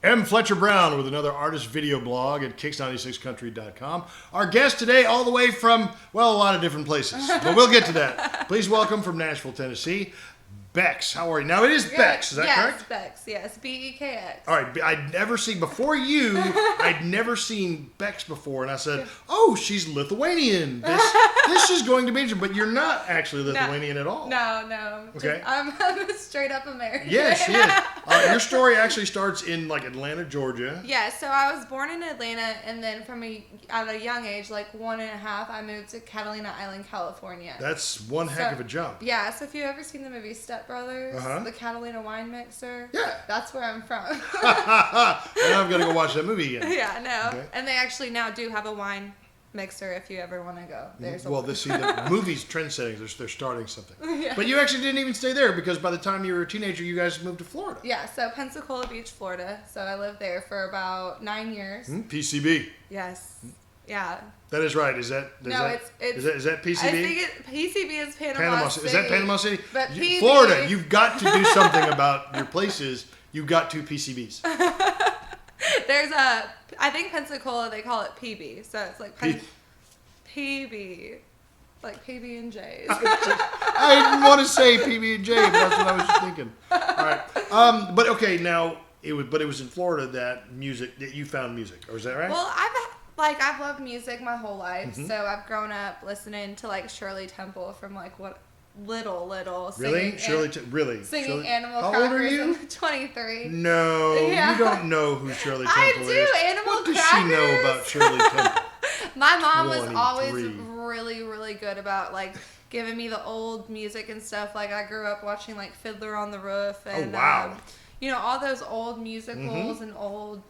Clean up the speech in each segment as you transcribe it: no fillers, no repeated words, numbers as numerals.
M. Fletcher Brown with another artist video blog at kicks96country.com. Our guest today, all the way from, well, a lot of different places, but we'll get to that. Please welcome from Nashville, Tennessee, Bekx. How are you? Now, it is Bekx, is that correct? Yes, Bekx, yes. Bekx. All right, I'd never seen, before you, I'd never seen Bekx before, and I said, oh, she's Lithuanian. This is going to be interesting, but you're not actually Lithuanian at all. No. Okay. I'm a straight up American. Yes, she is. Your story actually starts in, like, Atlanta, Georgia. Yeah, so I was born in Atlanta, and then at a young age, like 1.5, I moved to Catalina Island, California. That's one heck of a jump. Yeah, so if you've ever seen the movie Step Brothers, the Catalina wine mixer, that's where I'm from. Now I'm going to go watch that movie again. Yeah, no. Okay. And they actually now do have a wine mixer if you ever want to go. The movie's trend settings, they're starting something. Yeah. But you actually didn't even stay there because by the time you were a teenager, you guys moved to Florida. Yeah, so Pensacola Beach, Florida. So I lived there for about 9 years. PCB. Yes. Yeah. That is right. Is that PCB? I think PCB is Panama City. Is that Panama City? But PB, Florida, you've got to do something about your places. You've got two PCBs. I think Pensacola, they call it PB. So it's like PB. Like PB and J's. I didn't want to say PB and J, but that's what I was thinking. All right. But okay, now it was in Florida that you found music, or is that right? Well, I've loved music my whole life. So I've grown up listening to like Shirley Temple from like little really? Singing Animal How Crackers. old are you? 23. No, you don't know who Shirley Temple is. I do. Animal What does Crackers. she know about Shirley Temple? My mom was always really, really good about like giving me the old music and stuff. Like I grew up watching like Fiddler on the Roof and all those old musicals and old,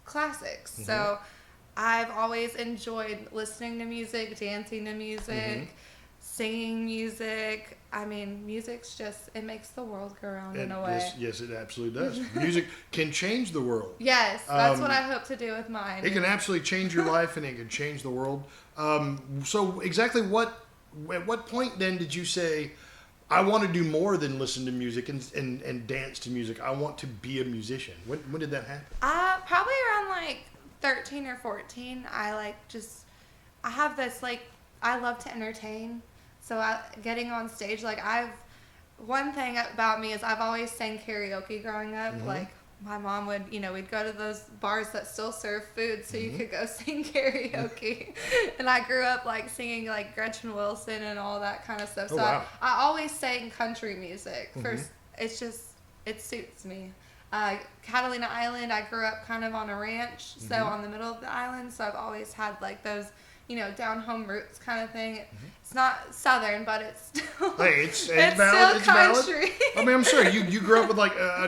classics. So I've always enjoyed listening to music, dancing to music, singing music. I mean, music's it makes the world go round in a way. Yes, it absolutely does. Music can change the world. Yes, that's what I hope to do with mine. It can absolutely change your life and it can change the world. So exactly at what point then did you say, I want to do more than listen to music and dance to music. I want to be a musician. When did that happen? Probably around like 13 or 14. I have this I love to entertain. So getting on stage, one thing about me is I've always sang karaoke growing up. Like my mom would, we'd go to those bars that still serve food so you could go sing karaoke. And I grew up singing Gretchen Wilson and all that kind of stuff. So I always sang country music. First, it suits me. Catalina Island, I grew up kind of on a ranch, so on the middle of the island. So I've always had those, down home roots kind of thing. It's not southern, but it's still it's valid. It's country. Valid. I mean, I'm sorry, you grew up with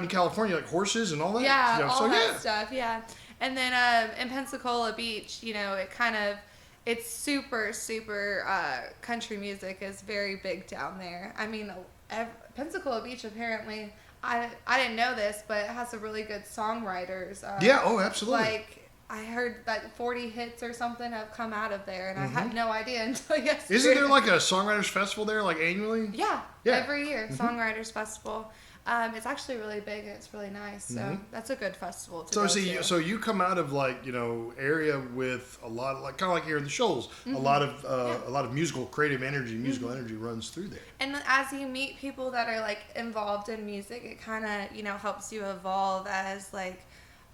in California, horses and all that. Yeah, all that stuff. Yeah, and then in Pensacola Beach, it's super country music is very big down there. I mean, Pensacola Beach apparently. I didn't know this, but it has a really good songwriters. Absolutely. I heard that 40 hits or something have come out of there, and I had no idea until yesterday. Isn't there a songwriters festival there, annually? Yeah, every year, songwriters festival. It's actually really big and it's really nice. So that's a good festival to go to. So you come out of area with a lot of kind of like here in the Shoals, a lot of musical energy runs through there. And as you meet people that are involved in music, it kind of helps you evolve as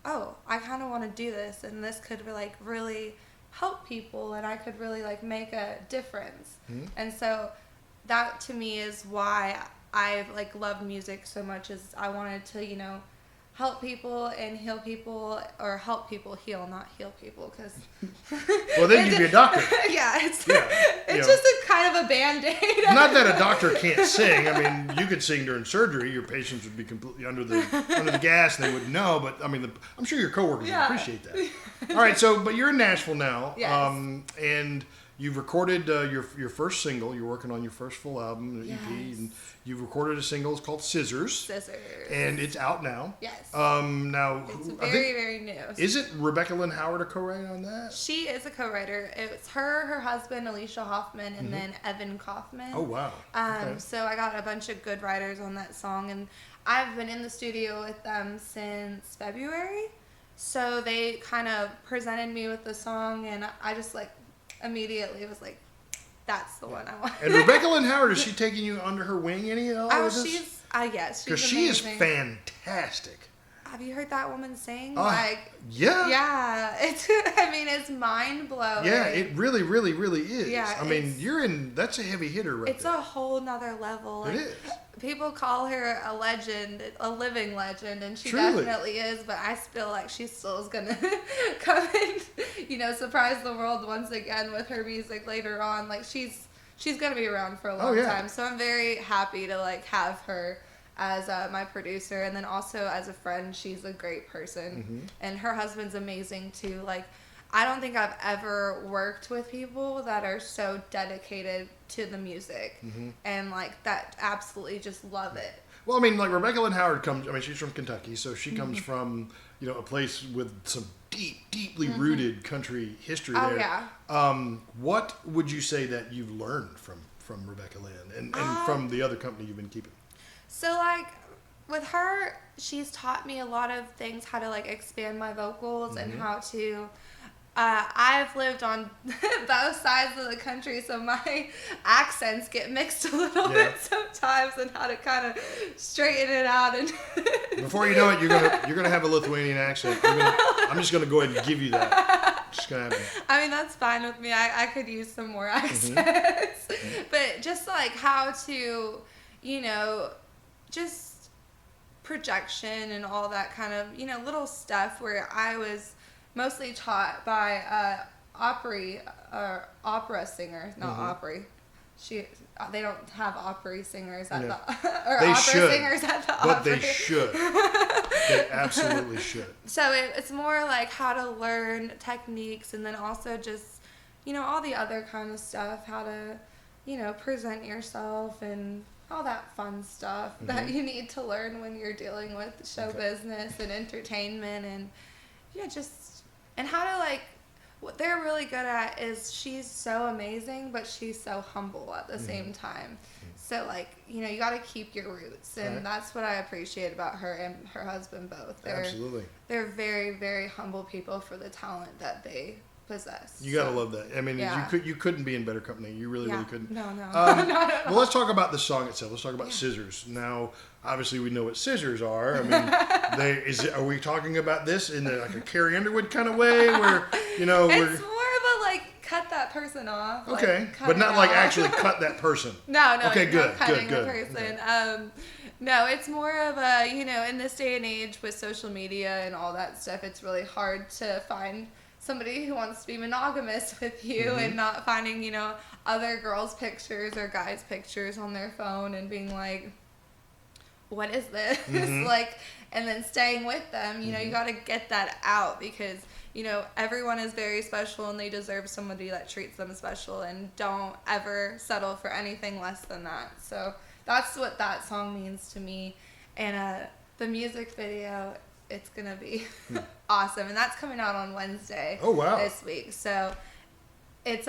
oh, I kind of want to do this, and this could really help people, and I could really make a difference. And so that to me is why I love music so much, is I wanted to help people and heal people, or help people heal, not heal people, because well, then you'd be a doctor. It's just a kind of a band-aid. Not that a doctor can't sing. I mean, you could sing during surgery. Your patients would be completely under the gas, and they wouldn't know. But I mean, I'm sure your coworkers would appreciate that. All right, but you're in Nashville now, and you've recorded your first single. You're working on your first full album, EP, and you've recorded a single. It's called Scissors. And it's out now. Yes. Now it's very new. Is it Rebecca Lynn Howard a co-writer on that? She is a co-writer. It's her husband Alicia Hoffman, and then Evan Kaufman. Oh wow. So I got a bunch of good writers on that song, and I've been in the studio with them since February. So they kind of presented me with the song, and I just like immediately was like, that's the one I want. And Rebecca Lynn Howard, is she taking you under her wing any at all? Oh, she's yes, because she is fantastic. Have you heard that woman sing? Yeah. It's mind blowing. Yeah, it really, really, really is. Yeah, I mean, that's a heavy hitter right It's there. a whole nother level. It is. People call her a legend, a living legend, and she Truly. definitely is, but I feel like she still is going to come and, surprise the world once again with her music later on. Like, she's going to be around for a long time, so I'm very happy to, like, have her as my producer, and then also as a friend. She's a great person, and her husband's amazing too. Like, I don't think I've ever worked with people that are so dedicated to the music and like that absolutely just love it. Well, I mean, like Rebecca Lynn Howard she's from Kentucky, so she comes from, a place with some deeply rooted country history there. Yeah. What would you say that you've learned from Rebecca Lynn and from the other company you've been keeping? So, like, with her, she's taught me a lot of things, how to, like, expand my vocals and how to... I've lived on both sides of the country, so my accents get mixed a little bit sometimes, and how to kind of straighten it out. And before you know it, you're gonna have a Lithuanian accent. I'm just gonna go ahead and give you that. Just gonna happen. I mean, that's fine with me. I could use some more accents, but just like how to, just projection and all that kind of, little stuff where I was mostly taught by opera singers, not opera. They don't have opera singers at singers at the opera. But they should. They absolutely should. So it's more like how to learn techniques, and then also just, all the other kind of stuff, how to, present yourself and all that fun stuff that you need to learn when you're dealing with show business and entertainment, and and how to, like, what they're really good at is she's so amazing, but she's so humble at the same time. So, like, you got to keep your roots, and that's what I appreciate about her and her husband both. Absolutely. They're very, very humble people for the talent that they possess. You gotta love that. I mean, you couldn't be in better company. You really couldn't. No. Not at all. Well, let's talk about the song itself. Let's talk about Scissors. Now, obviously, we know what scissors are. I mean, are we talking about this in like a Carrie Underwood kind of way, where it's more of a like cut that person off. Okay, like, but not like actually cut that person. No. Okay, good. The person. Okay. No, it's more of a, in this day and age with social media and all that stuff, it's really hard to find somebody who wants to be monogamous with you and not finding, other girls' pictures or guys' pictures on their phone and being like, what is this? Like, and then staying with them, you got to get that out because, everyone is very special and they deserve somebody that treats them special, and don't ever settle for anything less than that. So that's what that song means to me. And the music video, it's going to be awesome. And that's coming out on Wednesday this week. So it's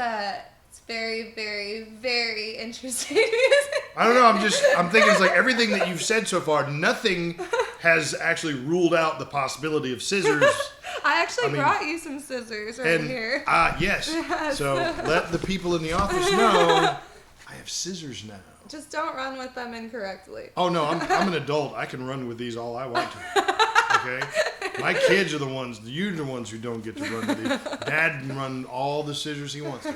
very, very, very interesting music. I don't know. I'm thinking it's like everything that you've said so far, nothing has actually ruled out the possibility of scissors. I actually brought you some scissors here. Yes. So let the people in the office know I have scissors now. Just don't run with them incorrectly. Oh, no. I'm an adult. I can run with these all I want to. Okay? My kids are the ones, you're the ones who don't get to run with these. Dad can run all the scissors he wants to.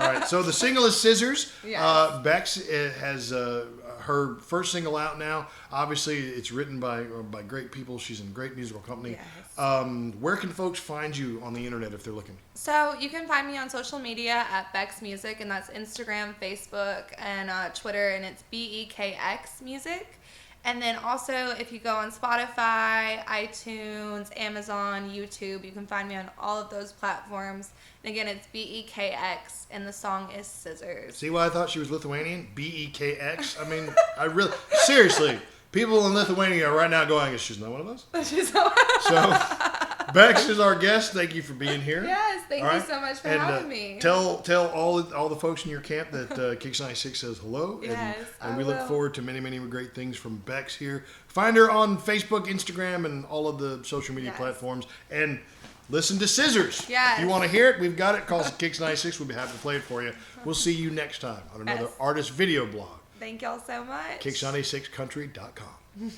All right, so the single is Scissors. Yes. Bekx has her first single out now. Obviously, it's written by great people. She's in a great musical company. Yes. Where can folks find you on the internet if they're looking? So you can find me on social media at Bekx Music, and that's Instagram, Facebook, and Twitter, and it's BEKX Music. And then also, if you go on Spotify, iTunes, Amazon, YouTube, you can find me on all of those platforms. And again, it's BEKX, and the song is Scissors. See why I thought she was Lithuanian? BEKX? I mean, seriously, people in Lithuania are right now going, she's not one of us? She's not. So, Bekx is our guest. Thank you for being here. Yes, thank you so much for having me. Tell all the folks in your camp that Kix 96 says hello. Yes, and we look forward to many, many great things from Bekx here. Find her on Facebook, Instagram, and all of the social media platforms. And listen to Scissors. Yes. If you want to hear it, we've got it. Call us Kix 96. We'll be happy to play it for you. We'll see you next time on another artist video blog. Thank y'all so much. Kix96country.com.